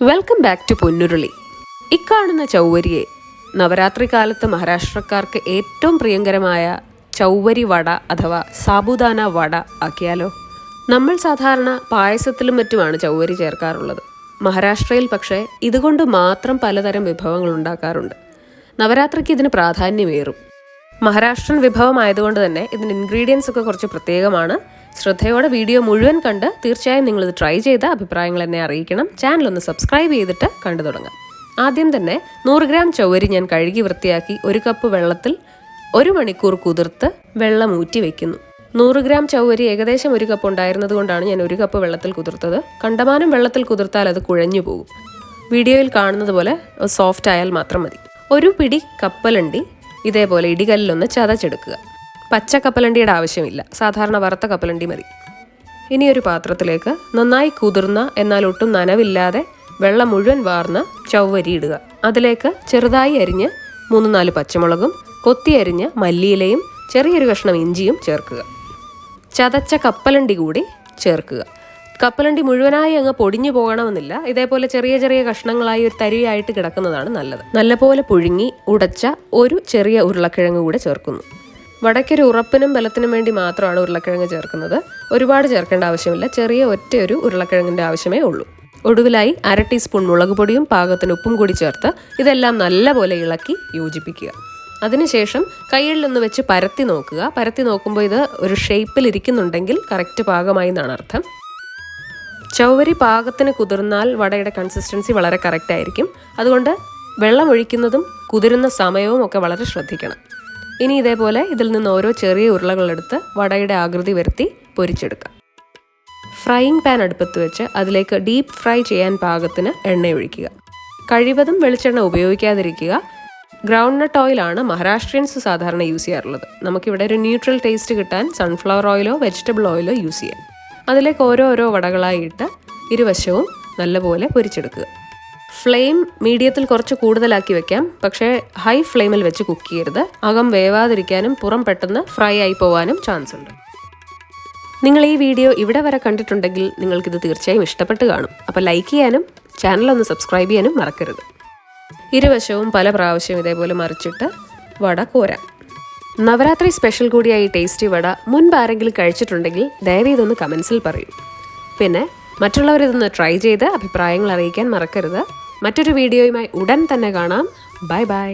Welcome back to പൊന്നുരുളി. ഇക്കാണുന്ന ചൗവരിയെ നവരാത്രി കാലത്ത് മഹാരാഷ്ട്രക്കാർക്ക് ഏറ്റവും പ്രിയങ്കരമായ ചൗവരി വട അഥവാ സാബുദാന വട ആക്കിയാലോ? നമ്മൾ സാധാരണ പായസത്തിലും മറ്റുമാണ് ചൗവരി ചേർക്കാറുള്ളത്. മഹാരാഷ്ട്രയിൽ പക്ഷേ ഇതുകൊണ്ട് മാത്രം പലതരം വിഭവങ്ങൾ ഉണ്ടാക്കാറുണ്ട്. നവരാത്രിക്ക് ഇതിന് പ്രാധാന്യമേറും. മഹാരാഷ്ട്രൻ വിഭവമായതുകൊണ്ട് തന്നെ ഇതിന് ഇൻഗ്രീഡിയൻസ് ഒക്കെ കുറച്ച് പ്രത്യേകമാണ്. ശ്രദ്ധയോടെ വീഡിയോ മുഴുവൻ കണ്ട് തീർച്ചയായും നിങ്ങളിത് ട്രൈ ചെയ്ത അഭിപ്രായങ്ങൾ എന്നെ അറിയിക്കണം. ചാനലൊന്ന് സബ്സ്ക്രൈബ് ചെയ്തിട്ട് കണ്ടു തുടങ്ങാം. ആദ്യം തന്നെ 100 ഗ്രാം ചൗവരി ഞാൻ കഴുകി വൃത്തിയാക്കി 1 കപ്പ് വെള്ളത്തിൽ 1 മണിക്കൂർ കുതിർത്ത് വെള്ളം ഊറ്റി വെക്കുന്നു. 100 ഗ്രാം ചൗവരി ഏകദേശം 1 കപ്പ് ഉണ്ടായിരുന്നത് കൊണ്ടാണ് ഞാൻ 1 കപ്പ് വെള്ളത്തിൽ കുതിർത്തത്. കണ്ടമാനം വെള്ളത്തിൽ കുതിർത്താൽ അത് കുഴഞ്ഞു പോകും. വീഡിയോയിൽ കാണുന്നത് പോലെ സോഫ്റ്റ് ആയാൽ മാത്രം മതി. 1 പിടി കപ്പലണ്ടി ഇതേപോലെ ഇടികല്ലിലൊന്ന് ചതച്ചെടുക്കുക. പച്ച കപ്പലണ്ടിയുടെ ആവശ്യമില്ല, സാധാരണ വറുത്ത കപ്പലണ്ടി മതി. ഇനി ഒരു പാത്രത്തിലേക്ക് നന്നായി കുതിർന്ന എന്നാൽ ഒട്ടും നനവില്ലാതെ വെള്ളം മുഴുവൻ വാർന്ന ചൗവരി ഇടുക. അതിലേക്ക് ചെറുതായി അരിഞ്ഞ് 3-4 പച്ചമുളകും കൊത്തി അരിഞ്ഞ് മല്ലിയിലയും ചെറിയൊരു കഷ്ണം ഇഞ്ചിയും ചേർക്കുക. ചതച്ച കപ്പലണ്ടി കൂടി ചേർക്കുക. കപ്പലണ്ടി മുഴുവനായി അങ്ങ് പൊടിഞ്ഞു പോകണമെന്നില്ല. ഇതേപോലെ ചെറിയ ചെറിയ കഷ്ണങ്ങളായി ഒരു തരിയായിട്ട് കിടക്കുന്നതാണ് നല്ലത്. നല്ലപോലെ പുഴുങ്ങി ഉടച്ച ഒരു ചെറിയ ഉരുളക്കിഴങ്ങ് കൂടെ ചേർക്കുന്നു. വടക്കൊരു ഉറപ്പിനും ബലത്തിനും വേണ്ടി മാത്രമാണ് ഉരുളക്കിഴങ്ങ് ചേർക്കുന്നത്. ഒരുപാട് ചേർക്കേണ്ട ആവശ്യമില്ല. ചെറിയ ഒറ്റയൊരു ഉരുളക്കിഴങ്ങിൻ്റെ ആവശ്യമേ ഉള്ളൂ. ഒടുവിലായി 1/2 ടീസ്പൂൺ മുളക് പൊടിയും പാകത്തിന് ഉപ്പും കൂടി ചേർത്ത് ഇതെല്ലാം നല്ലപോലെ ഇളക്കി യോജിപ്പിക്കുക. അതിനുശേഷം കൈകളിലൊന്ന് വെച്ച് പരത്തി നോക്കുക. പരത്തി നോക്കുമ്പോൾ ഇത് ഒരു ഷേപ്പിൽ ഇരിക്കുന്നുണ്ടെങ്കിൽ കറക്റ്റ് പാകമായി എന്നാണ് അർത്ഥം. ചൗവരി പാകത്തിന് കുതിർന്നാൽ വടയുടെ കൺസിസ്റ്റൻസി വളരെ കറക്റ്റ് ആയിരിക്കും. അതുകൊണ്ട് വെള്ളം ഒഴിക്കുന്നതും കുതിരുന്ന സമയവും ഒക്കെ വളരെ ശ്രദ്ധിക്കണം. ഇനി ഇതേപോലെ ഇതിൽ നിന്ന് ഓരോ ചെറിയ ഉരുളകളെടുത്ത് വടയുടെ ആകൃതി വരുത്തി പൊരിച്ചെടുക്കാം. ഫ്രൈയിങ് പാൻ അടുപ്പത്ത് വെച്ച് അതിലേക്ക് ഡീപ്പ് ഫ്രൈ ചെയ്യാൻ പാകത്തിന് എണ്ണ ഒഴിക്കുക. കഴിവതും വെളിച്ചെണ്ണ ഉപയോഗിക്കാതിരിക്കുക. ഗ്രൗണ്ട് നട്ട് ഓയിലാണ് മഹാരാഷ്ട്രിയൻസ് സാധാരണ യൂസ് ചെയ്യാറുള്ളത്. നമുക്കിവിടെ ഒരു ന്യൂട്രൽ ടേസ്റ്റ് കിട്ടാൻ സൺഫ്ലവർ ഓയിലോ വെജിറ്റബിൾ ഓയിലോ യൂസ് ചെയ്യാം. അതിലേക്ക് ഓരോ വടകളായി ഇട്ട് ഇരുവശവും നല്ലപോലെ പൊരിച്ചെടുക്കുക. ഫ്ലെയിം മീഡിയത്തിൽ കുറച്ച് കൂടുതലാക്കി വെക്കാം, പക്ഷേ ഹൈ ഫ്ലെയിമിൽ വെച്ച് കുക്ക് ചെയ്യരുത്. അകം വേവാതിരിക്കാനും പുറം പെട്ടെന്ന് ഫ്രൈ ആയി പോകാനും ചാൻസ് ഉണ്ട്. നിങ്ങൾ ഈ വീഡിയോ ഇവിടെ വരെ കണ്ടിട്ടുണ്ടെങ്കിൽ നിങ്ങൾക്കിത് തീർച്ചയായും ഇഷ്ടപ്പെട്ട് കാണും. അപ്പോൾ ലൈക്ക് ചെയ്യാനും ചാനലൊന്ന് സബ്സ്ക്രൈബ് ചെയ്യാനും മറക്കരുത്. ഇരുവശവും പല പ്രാവശ്യം ഇതേപോലെ മറിച്ചിട്ട് വട കോരാം. നവരാത്രി സ്പെഷ്യൽ കൂടിയായി ടേസ്റ്റി വട മുൻപ് ആരെങ്കിലും കഴിച്ചിട്ടുണ്ടെങ്കിൽ ദയവ് ഇതൊന്ന് കമൻസിൽ പറയൂ. പിന്നെ മറ്റുള്ളവരിതൊന്ന് ട്രൈ ചെയ്ത് അഭിപ്രായങ്ങൾ അറിയിക്കാൻ മറക്കരുത്. മറ്റൊരു വീഡിയോയുമായി ഉടൻ തന്നെ കാണാം. Bye bye.